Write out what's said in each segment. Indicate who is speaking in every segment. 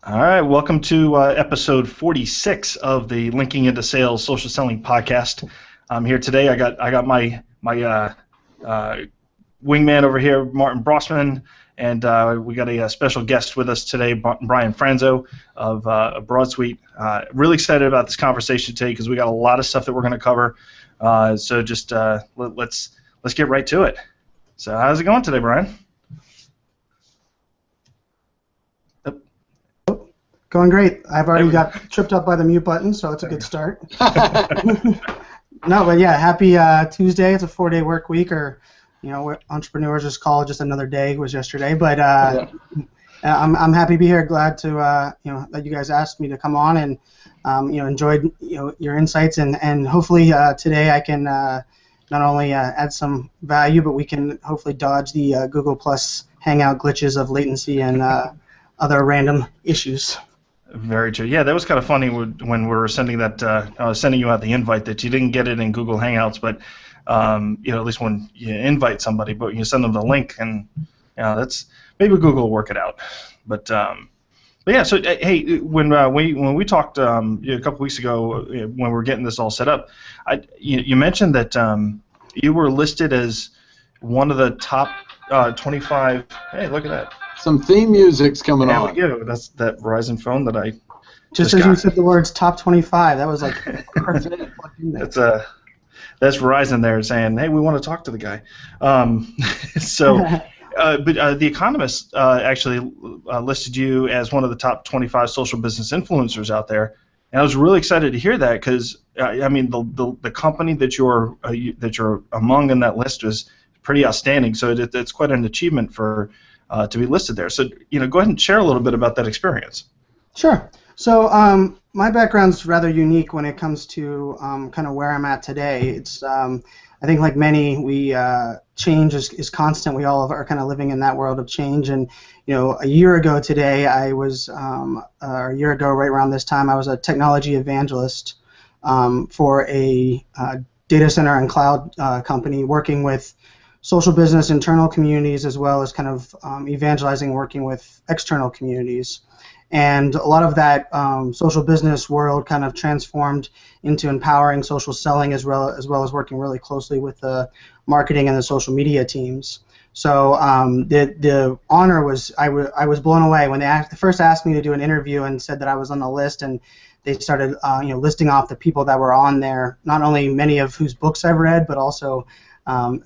Speaker 1: All right, welcome to episode 46 of the Linking into Sales Social Selling podcast. I'm here today. I got my wingman over here, Martin Brossman, and we got a special guest with us today, Brian Franzo of Broadsuite. Really excited about this conversation today because we got a lot of stuff that we're going to cover. So just let's get right to it. So how's it going today, Brian?
Speaker 2: Going great. I've already got tripped up by the mute button, so it's a good start. No, but yeah, happy Tuesday. It's a 4-day work week, or what entrepreneurs just call just another day. It was yesterday, but I'm happy to be here. Glad to that you guys asked me to come on, and enjoyed your insights, and hopefully today I can not only add some value, but we can hopefully dodge the Google Plus Hangout glitches of latency and other random issues.
Speaker 1: Very true. Yeah, that was kind of funny when we were sending you out the invite that you didn't get it in Google Hangouts, but at least when you invite somebody, but you send them the link, and that's maybe Google will work it out. But yeah. So hey, when we talked a couple weeks ago when we were getting this all set up, you mentioned that you were listed as one of the top 25. Hey, look at that.
Speaker 3: Some theme music's coming on.
Speaker 1: There we go. That's that Verizon phone that I
Speaker 2: just as got. You said the words top 25. That was like perfect.
Speaker 1: That's Verizon there saying, hey, we want to talk to the guy. But The Economist actually listed you as one of the top 25 social business influencers out there, and I was really excited to hear that because the company that you're among in that list is pretty outstanding. So it's quite an achievement for. To be listed there. So, go ahead and share a little bit about that experience.
Speaker 2: Sure. So, my background's rather unique when it comes to kind of where I'm at today. It's, I think like many, change is constant. We all are kind of living in that world of change. And, a year ago today, a year ago right around this time, I was a technology evangelist for a data center and cloud company working with social business internal communities as well as kind of evangelizing, working with external communities. And a lot of that social business world kind of transformed into empowering social selling as well as working really closely with the marketing and the social media teams. So the honor was, I was blown away when they first asked me to do an interview and said that I was on the list, and they started listing off the people that were on there, not only many of whose books I've read, but also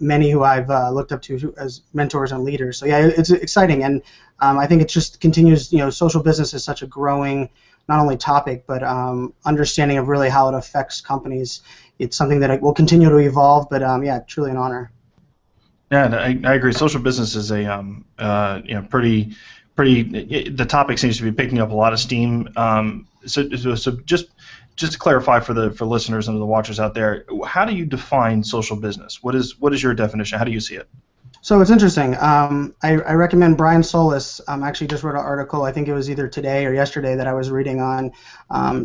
Speaker 2: many who I've looked up to as mentors and leaders. So yeah, it's exciting, and I think it just continues. Social business is such a growing, not only topic, but understanding of really how it affects companies. It's something that will continue to evolve, but yeah, truly an honor.
Speaker 1: Yeah, I agree. Social business is a pretty. The topic seems to be picking up a lot of steam. So just to clarify for the listeners and the watchers out there, how do you define social business? What is your definition? How do you see it?
Speaker 2: So it's interesting. I recommend Brian Solis actually just wrote an article, I think it was either today or yesterday, that I was reading on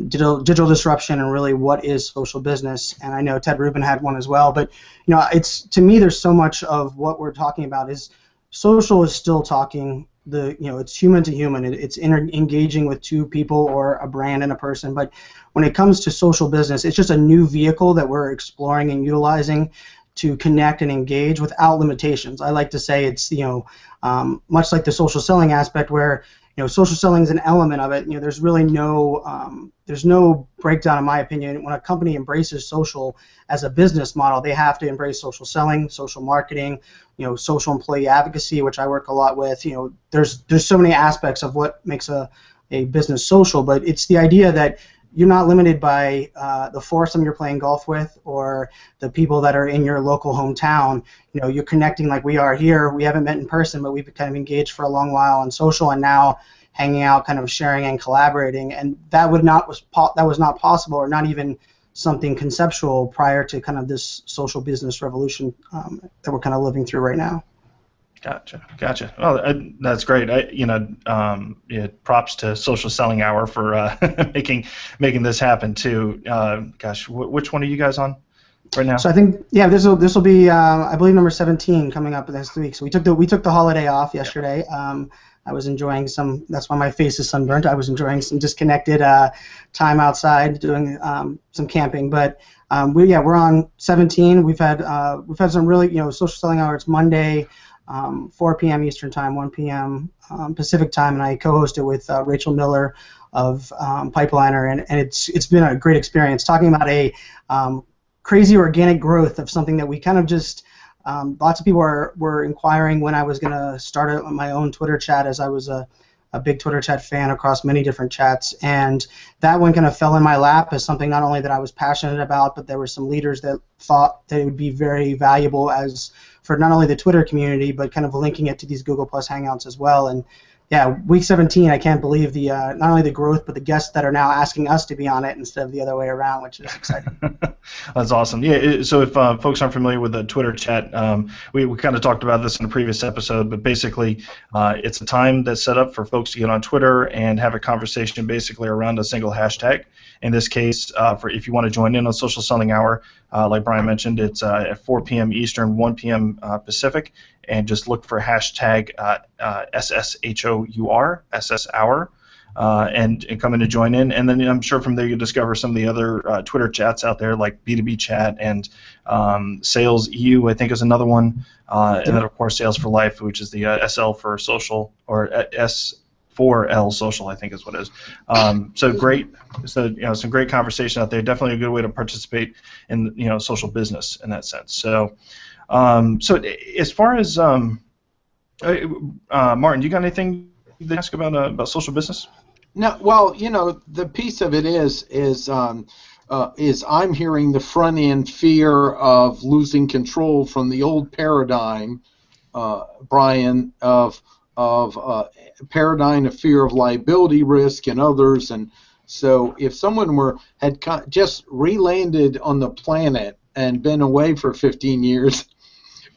Speaker 2: digital disruption and really what is social business. And I know Ted Rubin had one as well. But it's, to me, there's so much of what we're talking about is social is still talking. It's human to human. It's engaging with two people or a brand and a person. But when it comes to social business, it's just a new vehicle that we're exploring and utilizing to connect and engage without limitations. I like to say it's much like the social selling aspect, where social selling is an element of it. There's really no breakdown, in my opinion. When a company embraces social as a business model, they have to embrace social selling, social marketing, social employee advocacy, which I work a lot with. There's so many aspects of what makes a business social, but it's the idea that you're not limited by the foursome you're playing golf with or the people that are in your local hometown. You're connecting like we are here. We haven't met in person, but we've kind of engaged for a long while on social, and now hanging out, kind of sharing and collaborating. And that was not possible, or not even something conceptual prior to kind of this social business revolution that we're kind of living through right now.
Speaker 1: Gotcha. Well, that's great. Props to Social Selling Hour for making this happen too. Which one are you guys on right now?
Speaker 2: So I think this will be I believe number 17 coming up next week. So we took the holiday off yesterday. I was enjoying some. That's why my face is sunburnt. I was enjoying some disconnected time outside, doing some camping. But we're on 17. We've had some really social selling hours Monday, 4 p.m. Eastern time, 1 p.m. Pacific time, and I co-host it with Rachel Miller of Pipeliner, and it's been a great experience talking about a crazy organic growth of something that we kind of just lots of people were inquiring when I was going to start my own Twitter chat, as I was a big Twitter chat fan across many different chats, and that one kind of fell in my lap as something not only that I was passionate about, but there were some leaders that thought that it would be very valuable as for not only the Twitter community, but kind of linking it to these Google Plus Hangouts as well. And yeah, week 17, I can't believe the not only the growth, but the guests that are now asking us to be on it instead of the other way around, which is exciting.
Speaker 1: That's awesome. Yeah, so if folks aren't familiar with the Twitter chat, we kind of talked about this in a previous episode, but basically it's a time that's set up for folks to get on Twitter and have a conversation basically around a single hashtag. In this case, for if you want to join in on Social Selling Hour, like Brian mentioned, it's at 4 p.m. Eastern, 1 p.m. Pacific, and just look for hashtag SSHOUR, SS Hour, and come in to join in. And then I'm sure from there you'll discover some of the other Twitter chats out there, like B2B Chat and Sales EU, I think is another one, and then of course Sales for Life, which is the SL for social, or S4L social, I think is what it is. So great, some great conversation out there. Definitely a good way to participate in social business in that sense. So as far as Martin, you got anything to ask about social business?
Speaker 3: No, well, the piece of it is I'm hearing the front end fear of losing control from the old paradigm, Brian, of paradigm of fear of liability risk and others. And so if someone had just re-landed on the planet and been away for 15 years,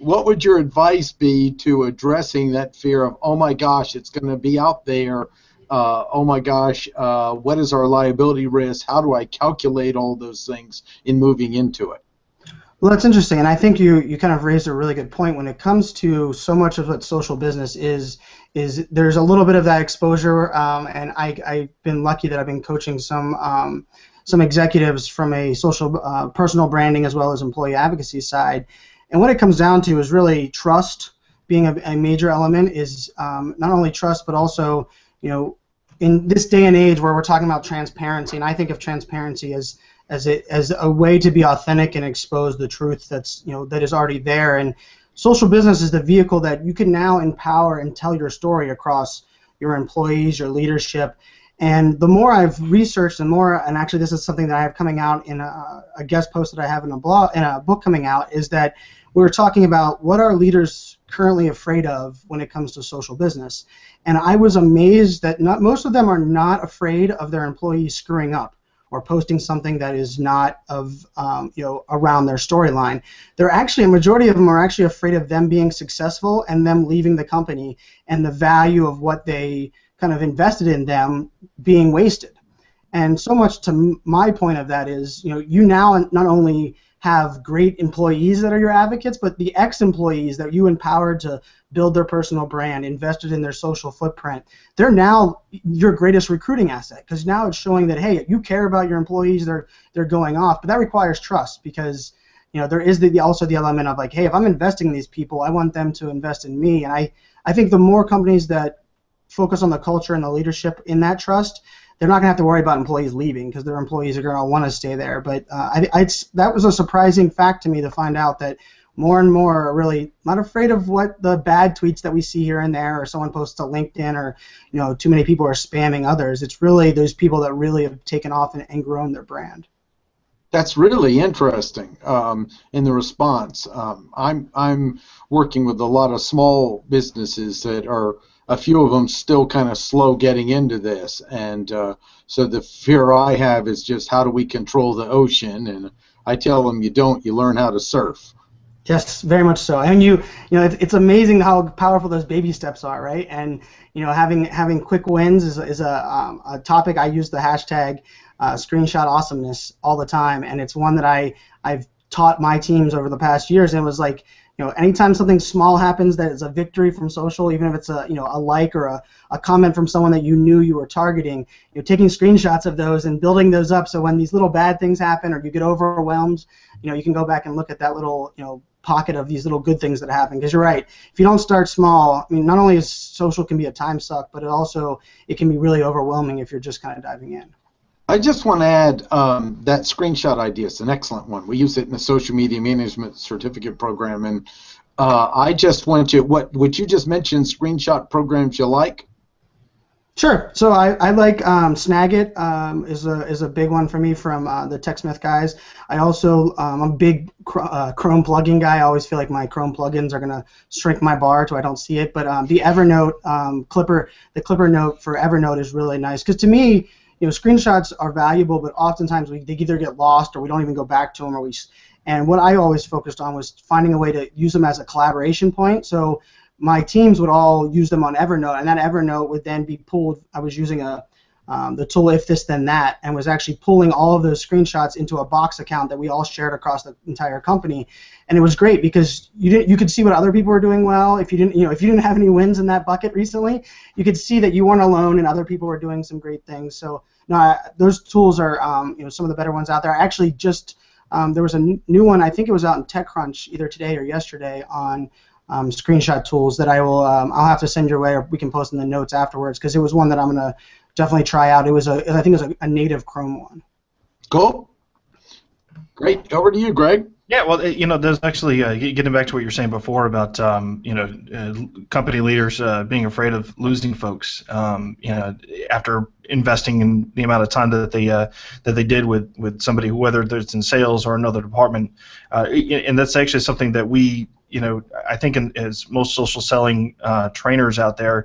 Speaker 3: what would your advice be to addressing that fear of, oh my gosh, it's going to be out there, oh my gosh, what is our liability risk, how do I calculate all those things in moving into it?
Speaker 2: Well, that's interesting, and I think you kind of raised a really good point. When it comes to so much of what social business is there's a little bit of that exposure, and I've been lucky that I've been coaching some executives from a social personal branding as well as employee advocacy side. And what it comes down to is really trust being a major element. Is not only trust, but also, in this day and age where we're talking about transparency, and I think of transparency as a way to be authentic and expose the truth that is already there. And social business is the vehicle that you can now empower and tell your story across your employees, your leadership. And the more I've researched, and actually this is something that I have coming out in a guest post that I have in a book coming out, is that we're talking about what are leaders currently afraid of when it comes to social business. And I was amazed that most of them are not afraid of their employees screwing up or posting something that is not around their storyline. A majority of them are actually afraid of them being successful and them leaving the company and the value of what they kind of invested in them being wasted. And so much to my point of that is, you now not only have great employees that are your advocates, but the ex-employees that you empowered to build their personal brand, invested in their social footprint, they're now your greatest recruiting asset, because now it's showing that, hey, you care about your employees, they're going off, but that requires trust, because there is also the element of like, hey, if I'm investing in these people, I want them to invest in me. And I think the more companies that focus on the culture and the leadership in that trust, they're not going to have to worry about employees leaving, because their employees are going to want to stay there. But that was a surprising fact to me to find out that more and more are really not afraid of what the bad tweets that we see here and there, or someone posts to LinkedIn, or too many people are spamming others. It's really those people that really have taken off and grown their brand.
Speaker 3: That's really interesting in the response. I'm working with a lot of small businesses that are, a few of them still kind of slow getting into this, and so the fear I have is just how do we control the ocean? And I tell them, you learn how to surf.
Speaker 2: Yes, very much so. And it's amazing how powerful those baby steps are, right? And having quick wins is a topic. I use the hashtag screenshot awesomeness all the time, and it's one that I've taught my teams over the past years. And it was like, anytime something small happens that is a victory from social, even if it's a like or a comment from someone that you knew you were targeting, taking screenshots of those and building those up, so when these little bad things happen or you get overwhelmed, you can go back and look at that little pocket of these little good things that happen. Because you're right, if you don't start small, not only is social can be a time suck, but it can be really overwhelming if you're just kind of diving in.
Speaker 3: I just want to add that screenshot idea is an excellent one. We use it in the social media management certificate program, and I just wanted to, would you just mention screenshot programs you like?
Speaker 2: Sure. So I like Snagit is a big one for me from the TechSmith guys. I also I'm a big Chrome plugin guy. I always feel like my Chrome plugins are gonna shrink my bar so I don't see it. But the Evernote the Clipper note for Evernote is really nice, because to me, screenshots are valuable, but oftentimes they either get lost or we don't even go back to them, and what I always focused on was finding a way to use them as a collaboration point. So my teams would all use them on Evernote, and that Evernote would then be pulled. I was using the tool If This Then That, and was actually pulling all of those screenshots into a Box account that we all shared across the entire company. And it was great because you could see what other people were doing well. If you didn't have any wins in that bucket recently, you could see that you weren't alone and other people were doing some great things. So no, those tools are some of the better ones out there. I actually just there was a new one, I think it was out in TechCrunch either today or yesterday, on screenshot tools that I'll have to send your way, or we can post in the notes afterwards, because it was one that I'm gonna definitely try out. I think it was a native Chrome one.
Speaker 3: Cool. Great. Over to you, Greg.
Speaker 1: Yeah, well, there's actually getting back to what you were saying before about company leaders being afraid of losing folks. After investing in the amount of time that they did with somebody, whether it's in sales or another department, and that's actually something that we, I think as most social selling trainers out there,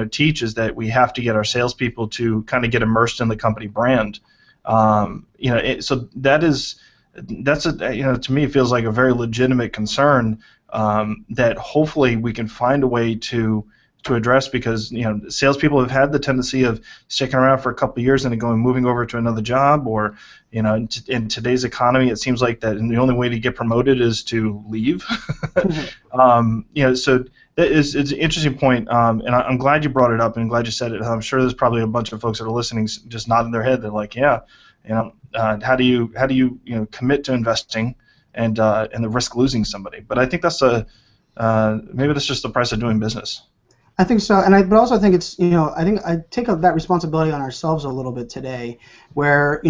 Speaker 1: teach, is that we have to get our salespeople to kind of get immersed in the company brand. So that's to me, it feels like a very legitimate concern that hopefully we can find a way to address, because salespeople have had the tendency of sticking around for a couple of years and then moving over to another job, or in today's economy, it seems like that the only way to get promoted is to leave. So it's an interesting point, and I'm glad you brought it up and glad you said it. I'm sure there's probably a bunch of folks that are listening just nodding their head. They're like, yeah. How do you commit to investing and the risk losing somebody? But I think that's maybe that's just the price of doing business.
Speaker 2: I think so, but also I think it's I think I take that responsibility on ourselves a little bit today, where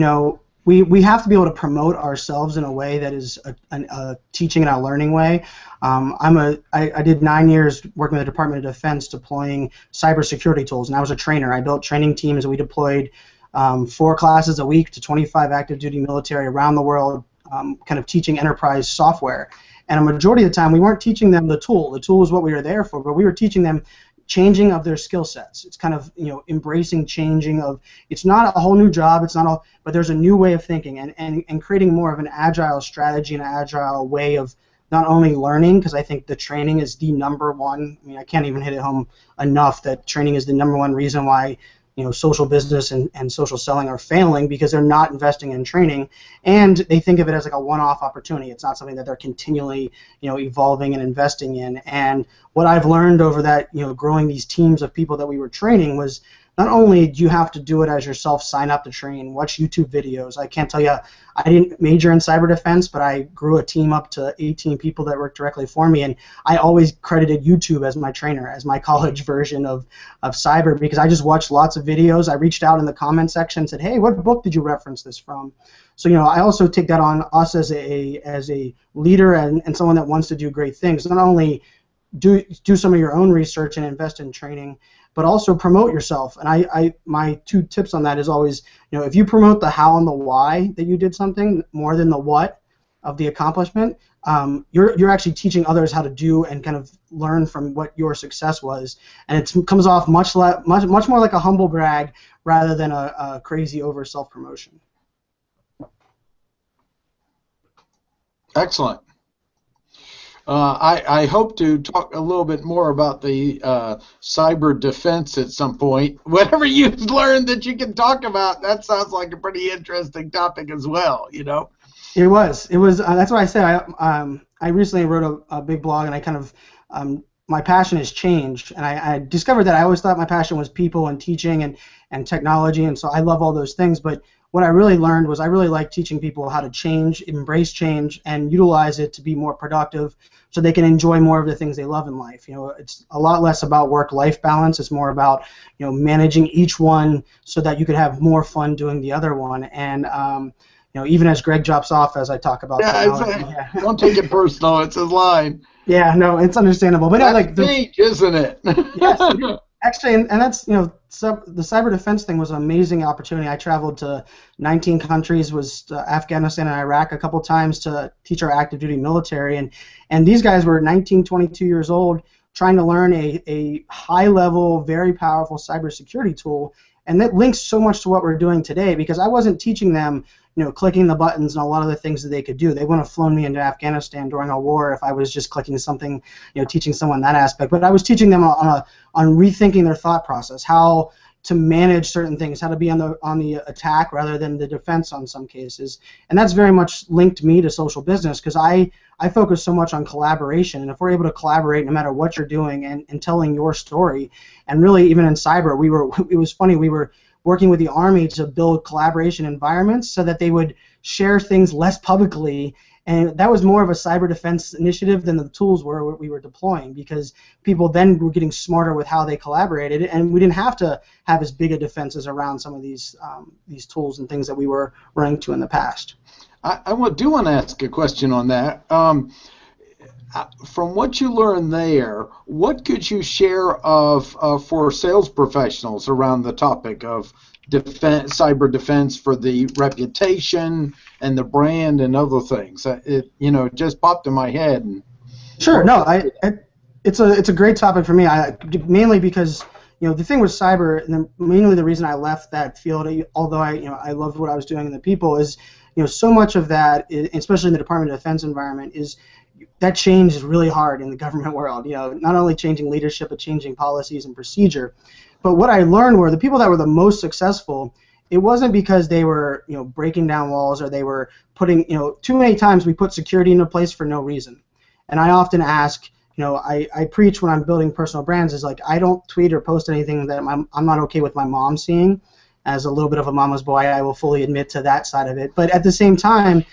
Speaker 2: we have to be able to promote ourselves in a way that is a teaching and a learning way. I did 9 years working with the Department of Defense deploying cybersecurity tools, and I was a trainer. I built training teams, and we deployed 4 classes a week to 25 active duty military around the world, kind of teaching enterprise software. And a majority of the time, we weren't teaching them the tool. The tool was what we were there for, but we were teaching them changing of their skill sets. It's kind of embracing changing of, it's not a whole new job, but there's a new way of thinking, and creating more of an agile strategy and an agile way of not only learning, because I think the training is the number one. I mean, I can't even hit it home enough that training is the number one reason why social business and social selling are failing, because they're not investing in training, and they think of it as like a one-off opportunity. It's not something that they're continually evolving and investing in. And what I've learned over that growing these teams of people that we were training was, not only do you have to do it as yourself, sign up to train, watch YouTube videos. I can't tell you, I didn't major in cyber defense, but I grew a team up to 18 people that worked directly for me, and I always credited YouTube as my trainer, as my college version of cyber, because I just watched lots of videos. I reached out in the comment section and said, hey, what book did you reference this from? So I also take that on us as a leader and someone that wants to do great things. Not only do some of your own research and invest in training, but also promote yourself. And my 2 tips on that is always, if you promote the how and the why that you did something more than the what of the accomplishment, you're actually teaching others how to do and kind of learn from what your success was, and it comes off much more like a humble brag rather than a crazy over self-promotion.
Speaker 3: Excellent. I hope to talk a little bit more about the cyber defense at some point. Whatever you've learned that you can talk about, that sounds like a pretty interesting topic as well,
Speaker 2: It was. It was. That's why I said I recently wrote a big blog, and I kind of my passion has changed, and I discovered that I always thought my passion was people and teaching and technology, and so I love all those things. But what I really learned was I really like teaching people how to change, embrace change, and utilize it to be more productive, so they can enjoy more of the things they love in life. You know, it's a lot less about work-life balance. It's more about managing each one so that you could have more fun doing the other one. And even as Greg drops off, as I talk about technology.
Speaker 3: Don't take it personal. It's his line.
Speaker 2: Yeah, no, it's understandable. But
Speaker 3: that's stage, isn't it?
Speaker 2: Yes, actually, and that's the cyber defense thing was an amazing opportunity. I traveled to 19 countries, was to Afghanistan and Iraq a couple times to teach our active duty military, and these guys were 19, 22 years old, trying to learn a high level, very powerful cybersecurity tool. And that links so much to what we're doing today, because I wasn't teaching them, clicking the buttons and a lot of the things that they could do. They wouldn't have flown me into Afghanistan during a war if I was just clicking something, teaching someone that aspect. But I was teaching them on rethinking their thought process, how to manage certain things, how to be on the attack rather than the defense on some cases. And that's very much linked me to social business, because I focus so much on collaboration. And if we're able to collaborate no matter what you're doing and telling your story, and really even in cyber, it was funny, we were working with the Army to build collaboration environments so that they would share things less publicly. And that was more of a cyber defense initiative than the tools we were deploying, because people then were getting smarter with how they collaborated, and we didn't have to have as big a defenses around some of these tools and things that we were running to in the past.
Speaker 3: I do want to ask a question on that. From what you learned there, what could you share for sales professionals around the topic of defense, cyber defense, for the reputation and the brand and other things? It just popped in my head.
Speaker 2: Sure. No, it's a great topic for me. Mainly because the thing with cyber, and mainly the reason I left that field, although I loved what I was doing in the people, is so much of that, especially in the Department of Defense environment, is that change is really hard in the government world. Not only changing leadership, but changing policies and procedure. But what I learned were the people that were the most successful, it wasn't because they were breaking down walls, or they were putting, too many times we put security into place for no reason. And I often ask, I preach when I'm building personal brands, is like, I don't tweet or post anything that I'm not okay with my mom seeing. As a little bit of a mama's boy, I will fully admit to that side of it. But at the same time,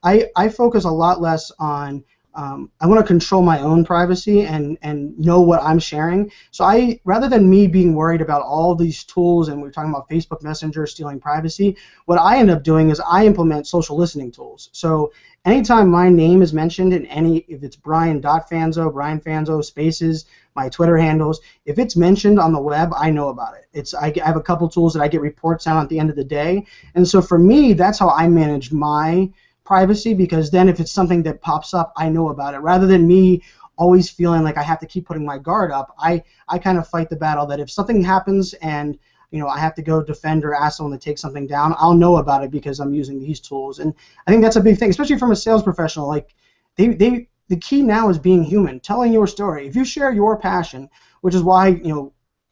Speaker 2: I focus a lot less on, I want to control my own privacy and know what I'm sharing. So rather than me being worried about all these tools, and we're talking about Facebook Messenger stealing privacy, what I end up doing is I implement social listening tools. So anytime my name is mentioned in if it's Brian.Fanzo, Brian Fanzo, spaces, my Twitter handles, if it's mentioned on the web, I know about it. I have a couple tools that I get reports on at the end of the day. And so for me, that's how I manage my privacy, because then if it's something that pops up, I know about it. Rather than me always feeling like I have to keep putting my guard up, I kind of fight the battle that if something happens and I have to go defend or ask someone to take something down, I'll know about it because I'm using these tools. And I think that's a big thing, especially from a sales professional. Like the key now is being human, telling your story. If you share your passion, which is why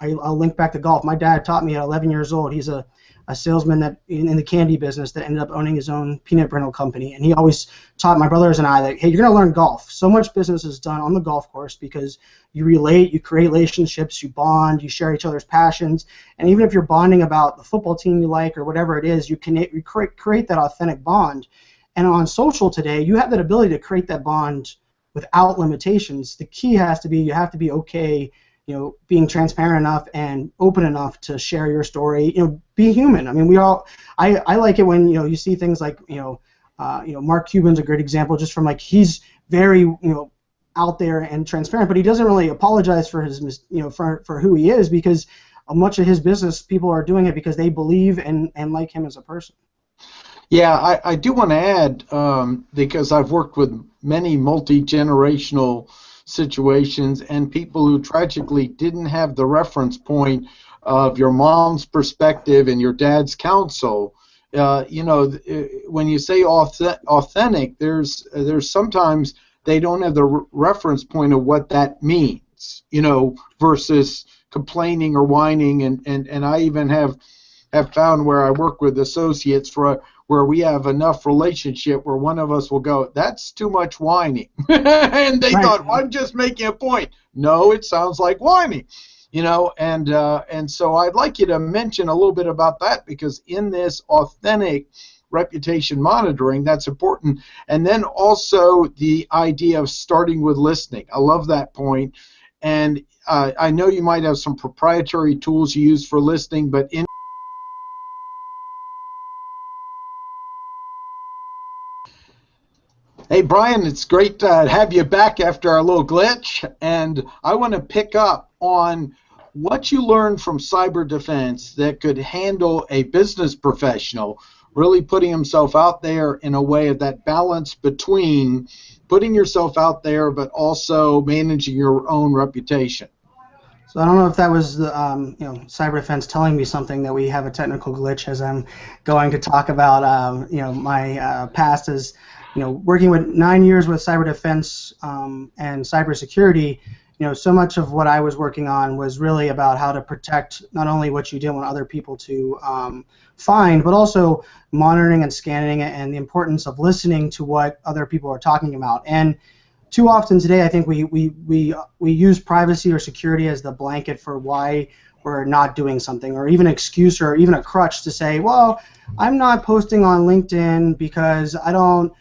Speaker 2: I'll link back to golf. My dad taught me at 11 years old. He's a salesman that in the candy business that ended up owning his own peanut brittle company, and he always taught my brothers and I that, hey, you're going to learn golf. So much business is done on the golf course because you relate, you create relationships, you bond, you share each other's passions, and even if you're bonding about the football team you like or whatever it is, you create that authentic bond. And on social today, you have that ability to create that bond without limitations. The key has to be you have to be okay being transparent enough and open enough to share your story. Be human. I mean, I like it when you see things like Mark Cuban's a great example, just from like he's very out there and transparent, but he doesn't really apologize for his for who he is, because much of his business people are doing it because they believe and like him as a person.
Speaker 3: Yeah, I do want to add because I've worked with many multi-generational situations and people who tragically didn't have the reference point of your mom's perspective and your dad's counsel. When you say authentic, there's sometimes they don't have the reference point of what that means, versus complaining or whining. And I even have found where I work with associates where we have enough relationship where one of us will go, that's too much whining. And they thought, well, I'm just making a point. No, it sounds like whining. And so I'd like you to mention a little bit about that, because in this authentic reputation monitoring, that's important. And then also the idea of starting with listening. I love that point. And I know you might have some proprietary tools you use for listening, but Hey, Brian, it's great to have you back after our little glitch. And I want to pick up on what you learned from cyber defense that could handle a business professional really putting himself out there in a way of that balance between putting yourself out there but also managing your own reputation.
Speaker 2: So I don't know if that was the cyber defense telling me something, that we have a technical glitch, as I'm going to talk about my past as working with 9 years with cyber defense and cybersecurity. So much of what I was working on was really about how to protect not only what you didn't want other people to find, but also monitoring and scanning it, and the importance of listening to what other people are talking about. And too often today, I think we use privacy or security as the blanket for why we're not doing something, or even an excuse or even a crutch to say, well, I'm not posting on LinkedIn because I don't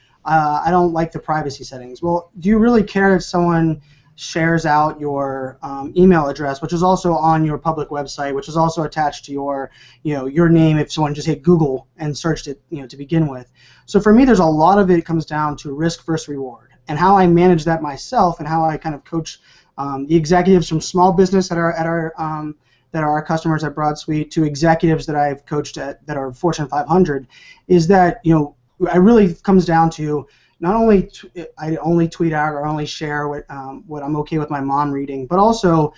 Speaker 2: like the privacy settings. Well, do you really care if someone shares out your email address, which is also on your public website, which is also attached to your name if someone just hit Google and searched it to begin with? So for me, there's a lot of it comes down to risk versus reward, and how I manage that myself, and how I kind of coach the executives from small business that are our customers at Broadsuite to executives that I've coached that are Fortune 500, is that it really comes down to not only I only tweet out or only share what I'm okay with my mom reading, but also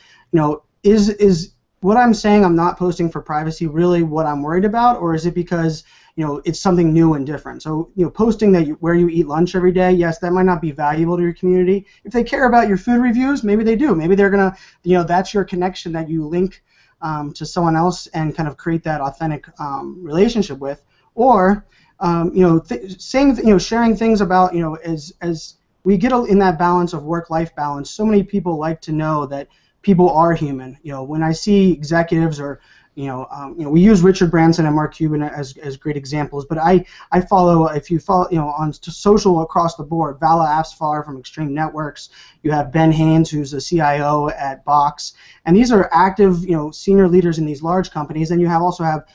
Speaker 2: is what I'm saying I'm not posting for privacy really what I'm worried about, or is it because it's something new and different? So posting that where you eat lunch every day, yes, that might not be valuable to your community. If they care about your food reviews, maybe they do. Maybe they're gonna that's your connection that you link to someone else and kind of create that authentic relationship with, or sharing things about as we get in that balance of work-life balance. So many people like to know that people are human. When I see executives or we use Richard Branson and Mark Cuban as great examples, but I follow, if you follow on social across the board, Vala Afsfar from Extreme Networks. You have Ben Haynes, who's a CIO at Box, and these are active senior leaders in these large companies. And you also have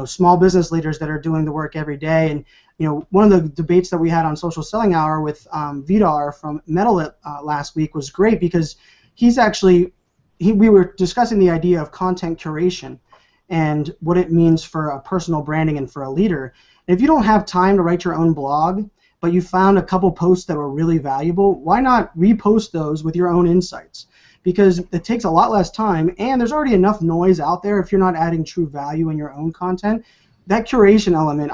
Speaker 2: small business leaders that are doing the work every day. And one of the debates that we had on Social Selling Hour with Vidar from Metalit last week was great, because we were discussing the idea of content curation and what it means for a personal branding and for a leader. And if you don't have time to write your own blog, but you found a couple posts that were really valuable, why not repost those with your own insights? Because it takes a lot less time, and there's already enough noise out there if you're not adding true value in your own content. That curation element,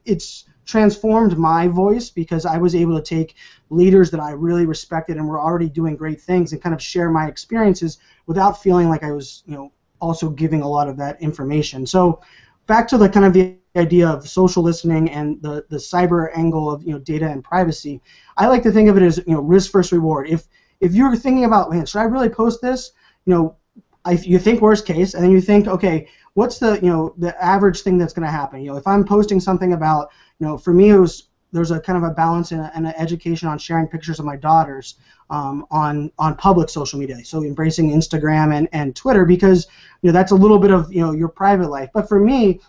Speaker 2: it's transformed my voice, because I was able to take leaders that I really respected and were already doing great things and kind of share my experiences without feeling like I was, also giving a lot of that information. So back to the kind of the idea of social listening and the cyber angle of data and privacy, I like to think of it as risk versus reward. If you're thinking about, man, should I really post this? You think worst case, and then you think, okay, what's the average thing that's going to happen? If I'm posting something about, for me there's a kind of a balance and an education on sharing pictures of my daughters on public social media. So embracing Instagram and Twitter, because that's a little bit of your private life. But for me,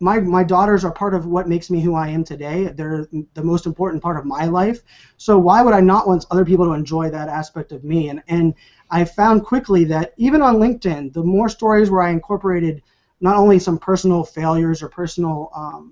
Speaker 2: my daughters are part of what makes me who I am today. They're the most important part of my life. So why would I not want other people to enjoy that aspect of me? And I found quickly that even on LinkedIn, the more stories where I incorporated not only some personal failures or personal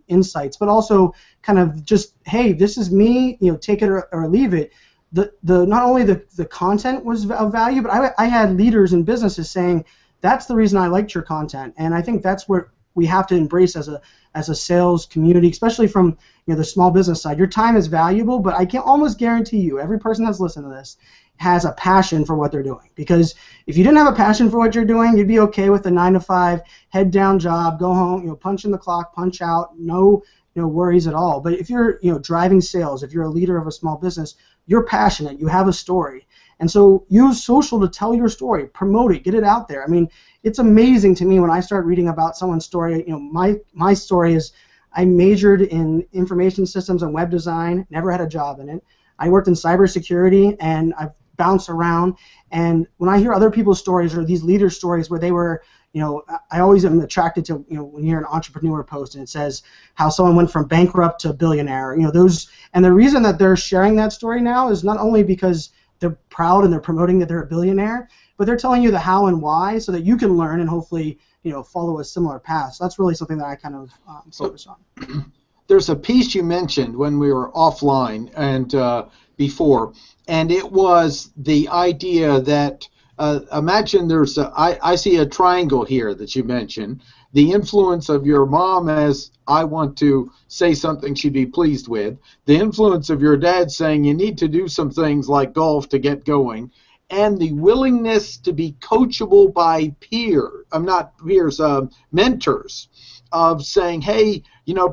Speaker 2: insights, but also kind of just, hey, this is me, take it or leave it. The not only the content was of value, but I had leaders in businesses saying, that's the reason I liked your content. And I think that's what we have to embrace as a sales community, especially from the small business side. Your time is valuable, but I can almost guarantee you, every person that's listening to this has a passion for what they're doing. Because if you didn't have a passion for what you're doing, you'd be okay with a 9-to-5 head down job, go home, punch in the clock, punch out, no worries at all. But if you're driving sales, if you're a leader of a small business, you're passionate, you have a story. And so use social to tell your story, promote it, get it out there. I mean, it's amazing to me when I start reading about someone's story. My story is I majored in information systems and web design, never had a job in it. I worked in cybersecurity, and I've bounced around. And when I hear other people's stories or these leader stories where they were, I always am attracted to, when you hear an entrepreneur post and it says how someone went from bankrupt to billionaire, those, and the reason that they're sharing that story now is not only because they're proud and they're promoting that they're a billionaire, but they're telling you the how and why so that you can learn and hopefully, follow a similar path. So that's really something that I kind of focus on.
Speaker 3: There's a piece you mentioned when we were offline and before, and it was the idea that imagine I see a triangle here that you mentioned. The influence of your mom as I want to say something she'd be pleased with. The influence of your dad saying you need to do some things like golf to get going. And the willingness to be coachable by mentors of saying, hey,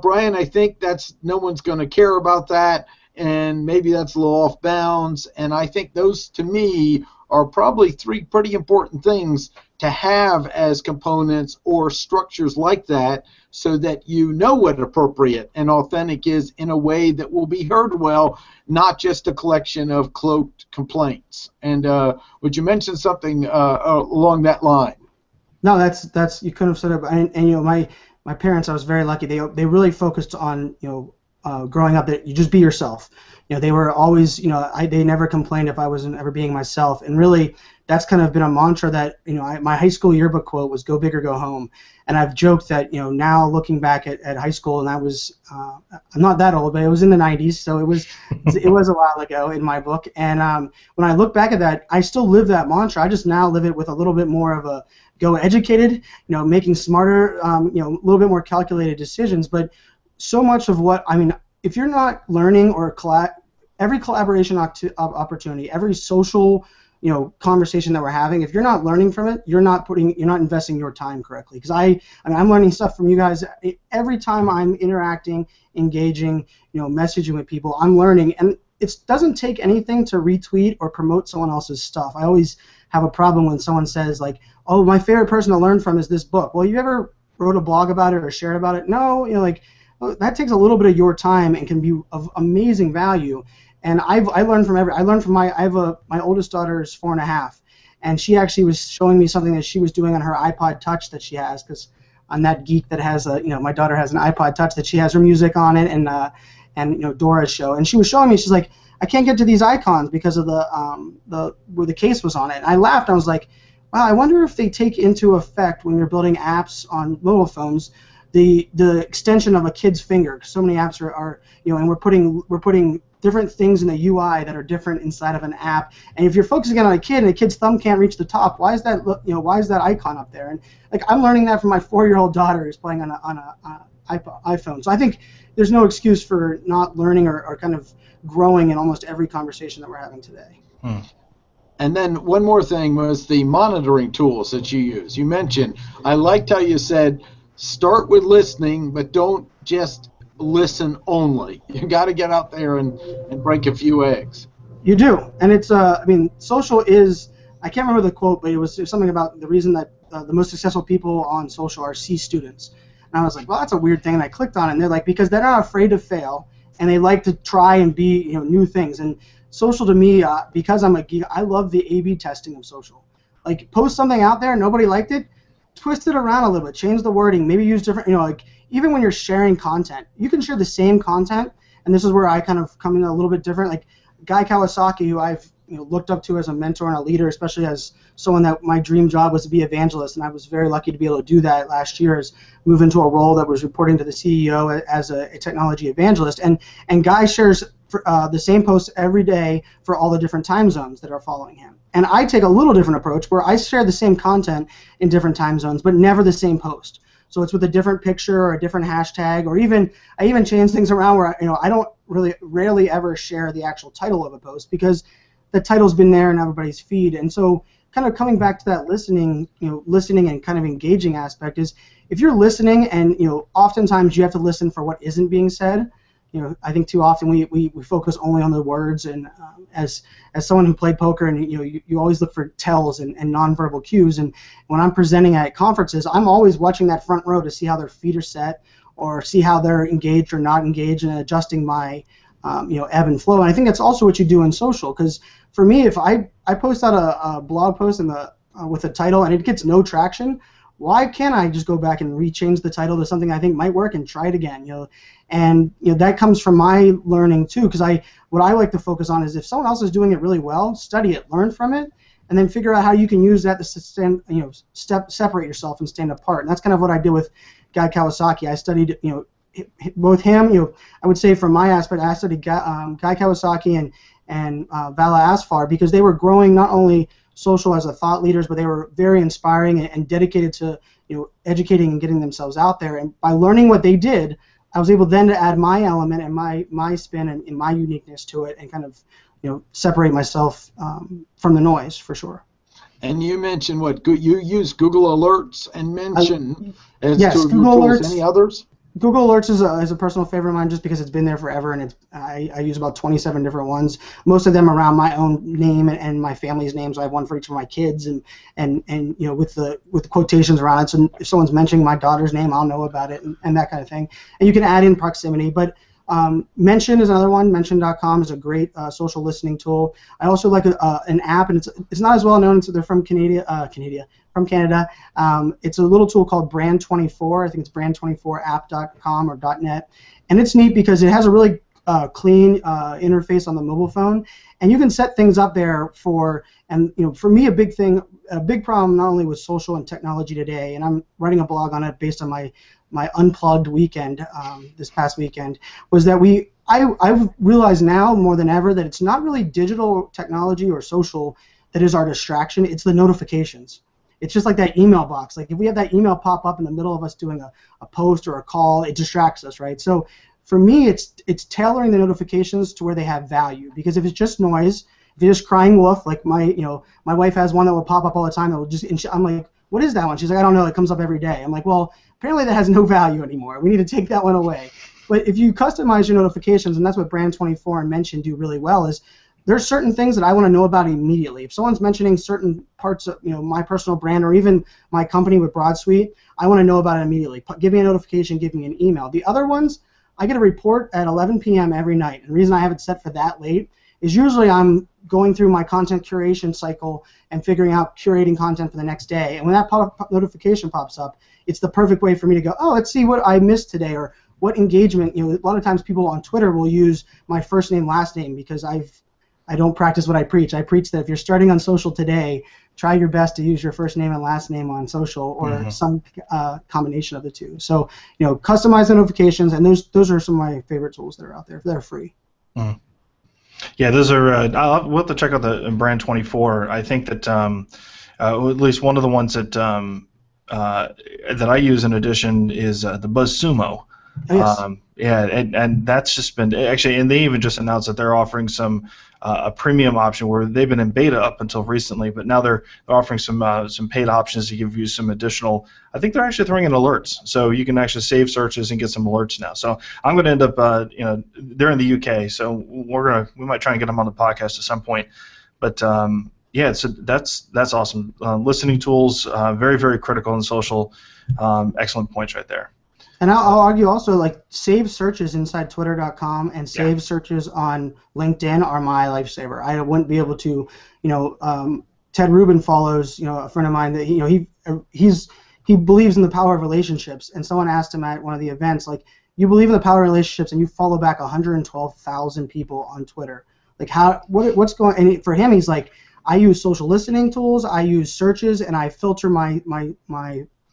Speaker 3: Brian, I think no one's going to care about that, and maybe that's a little off bounds. And I think those, to me, are probably three pretty important things to have as components or structures like that, so that you know what appropriate and authentic is in a way that will be heard well, not just a collection of cloaked complaints. And would you mention something along that line?
Speaker 2: No, that's you couldn't have said it. And my parents, I was very lucky. They really focused on growing up that you just be yourself. They were always they never complained if I wasn't ever being myself. And really, that's kind of been a mantra that my high school yearbook quote was "Go big or go home." And I've joked that now looking back at high school, and that was I'm not that old, but it was in the 90s, so it was a while ago in my book. And when I look back at that, I still live that mantra. I just now live it with a little bit more of a go educated, making smarter, a little bit more calculated decisions. But so much of if you're not learning or every collaboration opportunity, every social conversation that we're having, if you're not learning from it, you're not investing your time correctly. Because I'm learning stuff from you guys every time I'm interacting, engaging, messaging with people. I'm learning, and it doesn't take anything to retweet or promote someone else's stuff. I always have a problem when someone says like, "Oh, my favorite person to learn from is this book." Well, you ever wrote a blog about it or shared about it? No, that takes a little bit of your time and can be of amazing value. And I learned from my oldest daughter is 4.5, and she actually was showing me something that she was doing on her iPod Touch that she has, because I'm that geek that has my daughter has an iPod Touch that she has her music on it and Dora's show, and she was showing me, she's like, I can't get to these icons because of the where the case was on it. And I laughed. I was like, wow, I wonder if they take into effect when you're building apps on mobile phones the extension of a kid's finger. 'Cause so many apps are and we're putting different things in the UI that are different inside of an app. And if you're focusing on a kid and a kid's thumb can't reach the top, why is that icon up there? And I'm learning that from my 4-year-old daughter who's playing on a iPhone. So I think there's no excuse for not learning or kind of growing in almost every conversation that we're having today.
Speaker 3: And then one more thing was the monitoring tools that you use. You mentioned, I liked how you said, start with listening, but don't just listen only. You got to get out there and break a few eggs.
Speaker 2: You do, and it's social is, I can't remember the quote, but it was something about the reason that the most successful people on social are C students. And I was like, well, that's a weird thing, and I clicked on it, and they're like, because they're not afraid to fail, and they like to try and be new things. And social to me, because I'm a geek, I love the A/B testing of social. Like, post something out there, nobody liked it, twist it around a little bit, change the wording, maybe use different, even when you're sharing content, you can share the same content, and this is where I kind of come in a little bit different. Like Guy Kawasaki, who I've looked up to as a mentor and a leader, especially as someone that my dream job was to be evangelist, and I was very lucky to be able to do that last year, is move into a role that was reporting to the CEO as a technology evangelist. And Guy shares the same posts every day for all the different time zones that are following him. And I take a little different approach where I share the same content in different time zones, but never the same post. So it's with a different picture or a different hashtag, or I even change things around where I don't rarely ever share the actual title of a post, because the title's been there in everybody's feed. And so kind of coming back to that listening and kind of engaging aspect is, if you're listening, and oftentimes you have to listen for what isn't being said. I think too often we focus only on the words, and as someone who played poker, and you always look for tells and nonverbal cues. And when I'm presenting at conferences, I'm always watching that front row to see how their feet are set, or see how they're engaged or not engaged, and adjusting my ebb and flow. And I think that's also what you do in social, because for me, if I post out a blog post with a title and it gets no traction, why can't I just go back and rechange the title to something I think might work and try it again? And that comes from my learning too, because what I like to focus on is if someone else is doing it really well, study it, learn from it, and then figure out how you can use that to separate yourself and stand apart. And that's kind of what I did with Guy Kawasaki. I studied both him. I would say from my aspect, I studied Guy Kawasaki and Vala Asfar, because they were growing not only social as a thought leaders, but they were very inspiring and dedicated to educating and getting themselves out there. And by learning what they did, I was able then to add my element and my spin and my uniqueness to it, and kind of separate myself from the noise, for sure.
Speaker 3: And you mentioned you use Google Alerts and mention as
Speaker 2: yes,
Speaker 3: two of
Speaker 2: Google
Speaker 3: your tools.
Speaker 2: Alerts.
Speaker 3: Any others?
Speaker 2: Google Alerts is a personal favorite of mine, just because it's been there forever, and I use about 27 different ones. Most of them around my own name and my family's names. So I have one for each of my kids, and with the quotations around it. So if someone's mentioning my daughter's name, I'll know about it, and that kind of thing. And you can add in proximity, but Mention is another one. Mention.com is a great social listening tool. I also like an app, and it's not as well known. They're from Canada. It's a little tool called Brand24. I think it's brand24app.com or .net, and it's neat because it has a really clean interface on the mobile phone, and you can set things up there for me a big problem not only with social and technology today, and I'm writing a blog on it based on my unplugged weekend this past weekend, was that I've realized now more than ever that it's not really digital technology or social that is our distraction. It's the notifications. It's just like that email box. Like if we have that email pop up in the middle of us doing a post or a call, it distracts us, right? So for me, it's tailoring the notifications to where they have value. Because if it's just noise, if you're just crying wolf, like my wife has one that will pop up all the time. I'm like, what is that one? She's like, I don't know. It comes up every day. I'm like, well, apparently that has no value anymore. We need to take that one away. But if you customize your notifications, and that's what Brand24 and Mention do really well, is there's certain things that I want to know about immediately. If someone's mentioning certain parts of my personal brand or even my company with Broadsuite, I want to know about it immediately. Give me a notification, give me an email. The other ones, I get a report at 11 p.m. every night. And the reason I have it set for that late is usually I'm going through my content curation cycle and figuring out curating content for the next day. And when that notification pops up, it's the perfect way for me to go, oh, let's see what I missed today, or what engagement. A lot of times people on Twitter will use my first name, last name, because I don't practice what I preach. I preach that if you're starting on social today, try your best to use your first name and last name on social, or some combination of the two. So, customize the notifications, and those are some of my favorite tools that are out there. They're free. Mm.
Speaker 1: Yeah, those are. We'll have to check out the Brand24. I think that at least one of the ones that I use in addition is the BuzzSumo.
Speaker 2: Oh, yes.
Speaker 1: And that's just been actually, and they even just announced that they're offering some a premium option where they've been in beta up until recently, but now they're offering some paid options to give you some additional. I think they're actually throwing in alerts, so you can actually save searches and get some alerts now. So I'm going to end up, they're in the UK, so we might try and get them on the podcast at some point, but. Yeah, so that's awesome. Listening tools, very, very critical in social. Excellent points right there.
Speaker 2: And I'll argue also, like, save searches inside Twitter.com and save searches on LinkedIn are my lifesaver. I wouldn't be able to, Ted Rubin follows, a friend of mine that he believes in the power of relationships. And someone asked him at one of the events, like, you believe in the power of relationships and you follow back 112,000 people on Twitter. Like, what's going? And for him, he's like, I use social listening tools, I use searches, and I filter my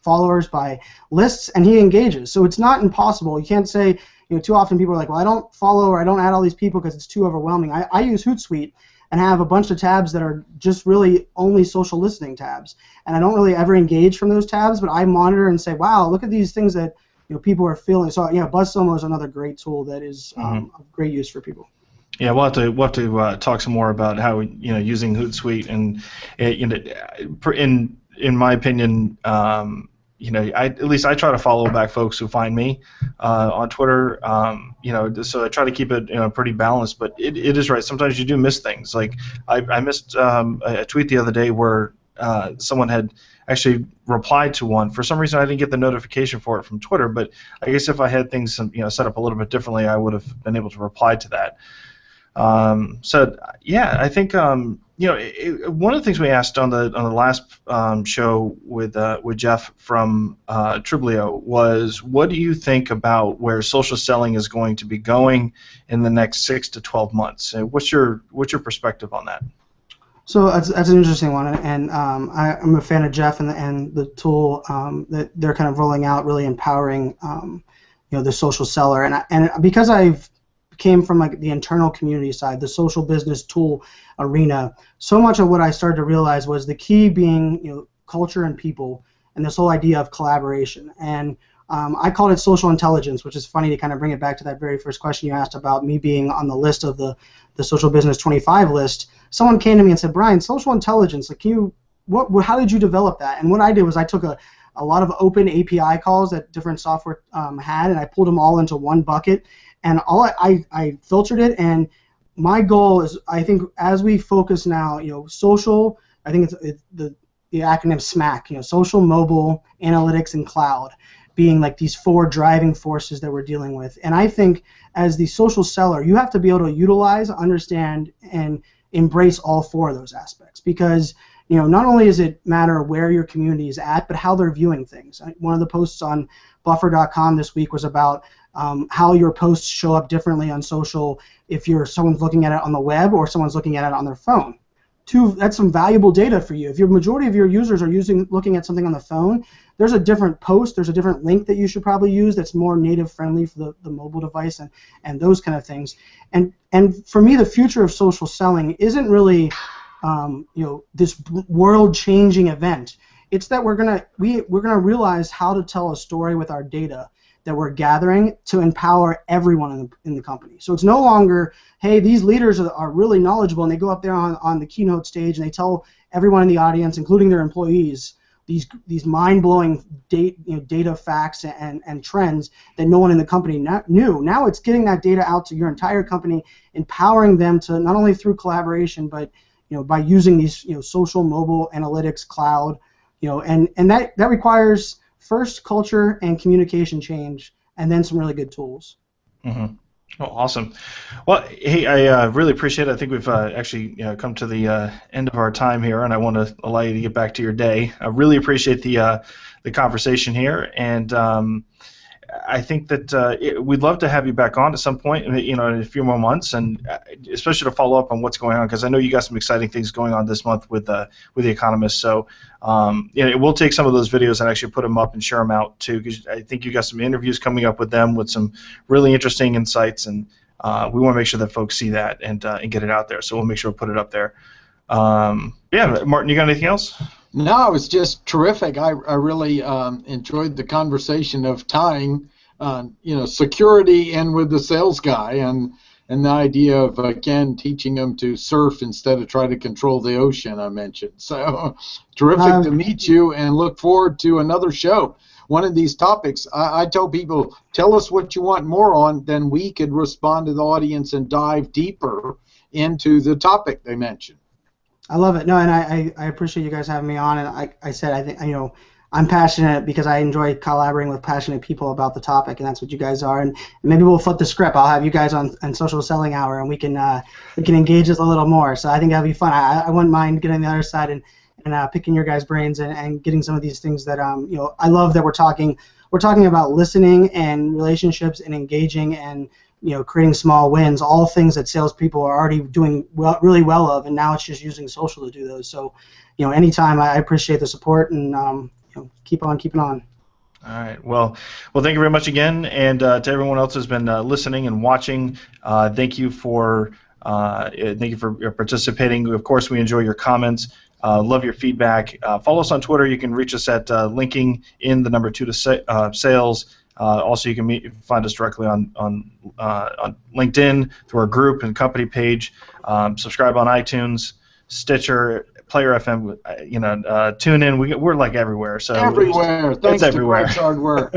Speaker 2: followers by lists, and he engages. So it's not impossible. You can't say, too often people are like, well, I don't follow or I don't add all these people because it's too overwhelming. I use Hootsuite and have a bunch of tabs that are just really only social listening tabs. And I don't really ever engage from those tabs, but I monitor and say, wow, look at these things that people are feeling. So BuzzSumo is another great tool that is of great use for people.
Speaker 1: Yeah, we'll have to talk some more about how using Hootsuite, and in my opinion, at least I try to follow back folks who find me on Twitter. So I try to keep it pretty balanced. But it is right. Sometimes you do miss things. Like I missed a tweet the other day where someone had actually replied to one. For some reason, I didn't get the notification for it from Twitter. But I guess if I had things set up a little bit differently, I would have been able to reply to that. I think one of the things we asked on the last show with Jeff from Triblio was, what do you think about where social selling is going to be going in the next 6 to 12 months? What's your perspective on that?
Speaker 2: So that's an interesting one, and I'm a fan of Jeff and the tool that they're kind of rolling out, really empowering the social seller, and because I've came from like the internal community side, the social business tool arena, so much of what I started to realize was the key being culture and people, and this whole idea of collaboration. And I called it social intelligence, which is funny to kind of bring it back to that very first question you asked about me being on the list of the Social Business 25 list. Someone came to me and said, Brian, social intelligence, like how did you develop that? And what I did was I took a lot of open API calls that different software had, and I pulled them all into one bucket. And I filtered it, and my goal is, I think, as we focus now, social, I think it's the acronym SMAC, social, mobile, analytics, and cloud, being like these 4 driving forces that we're dealing with. And I think as the social seller, you have to be able to utilize, understand, and embrace all 4 of those aspects, because not only does it matter where your community is at, but how they're viewing things. One of the posts on Buffer.com this week was about how your posts show up differently on social if someone's looking at it on the web or someone's looking at it on their phone. That's some valuable data for you. If your majority of your users are looking at something on the phone, there's a different post, there's a different link that you should probably use that's more native friendly for the mobile device and those kind of things. And for me, the future of social selling isn't really this world-changing event. It's that we're gonna realize how to tell a story with our data that we're gathering to empower everyone in the company. So it's no longer, hey, these leaders are really knowledgeable, and they go up there on the keynote stage and they tell everyone in the audience, including their employees, these mind-blowing data facts and trends that no one in the company knew. Now it's getting that data out to your entire company, empowering them to not only through collaboration, but by using these social, mobile, analytics, cloud, and that requires first culture and communication change, and then some really good tools.
Speaker 1: Mm-hmm. Oh, awesome. Well, hey, I really appreciate it. I think we've actually come to the end of our time here, and I want to allow you to get back to your day. I really appreciate the conversation here, and I think that we'd love to have you back on at some point, in a few more months, and especially to follow up on what's going on, because I know you got some exciting things going on this month with The Economist. So we'll take some of those videos and actually put them up and share them out too, because I think you got some interviews coming up with them with some really interesting insights, and we want to make sure that folks see that and get it out there. So we'll make sure to put it up there. Martin, you got anything else?
Speaker 3: No, it was just terrific. I really enjoyed the conversation of tying, security in with the sales guy, and the idea of, again, teaching them to surf instead of try to control the ocean I mentioned. So terrific to meet you, and look forward to another show. One of these topics, I tell people, tell us what you want more on, then we could respond to the audience and dive deeper into the topic they mentioned.
Speaker 2: I love it. No, and I appreciate you guys having me on. And I said, I think I'm passionate because I enjoy collaborating with passionate people about the topic, and that's what you guys are. And maybe we'll flip the script. I'll have you guys on Social Selling Hour, and we can engage this a little more. So I think that'll be fun. I wouldn't mind getting on the other side and picking your guys' brains and getting some of these things that I love that we're talking about listening and relationships and engaging and creating small wins, all things that salespeople are already doing really well of, and now it's just using social to do those. So, anytime, I appreciate the support, and keep on keeping on.
Speaker 1: All right. Well, thank you very much again, and to everyone else who's been listening and watching, thank you for participating. Of course, we enjoy your comments. Love your feedback. Follow us on Twitter. You can reach us at linking in the number 2 to sales. Also, you can find us directly on LinkedIn through our group and company page. Subscribe on iTunes, Stitcher, Player FM, tune in. We're like everywhere. So
Speaker 3: everywhere. Thanks to
Speaker 1: everywhere.
Speaker 3: Greg's hard work.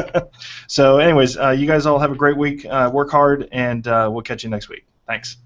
Speaker 1: So anyways, you guys all have a great week. Work hard, and we'll catch you next week. Thanks.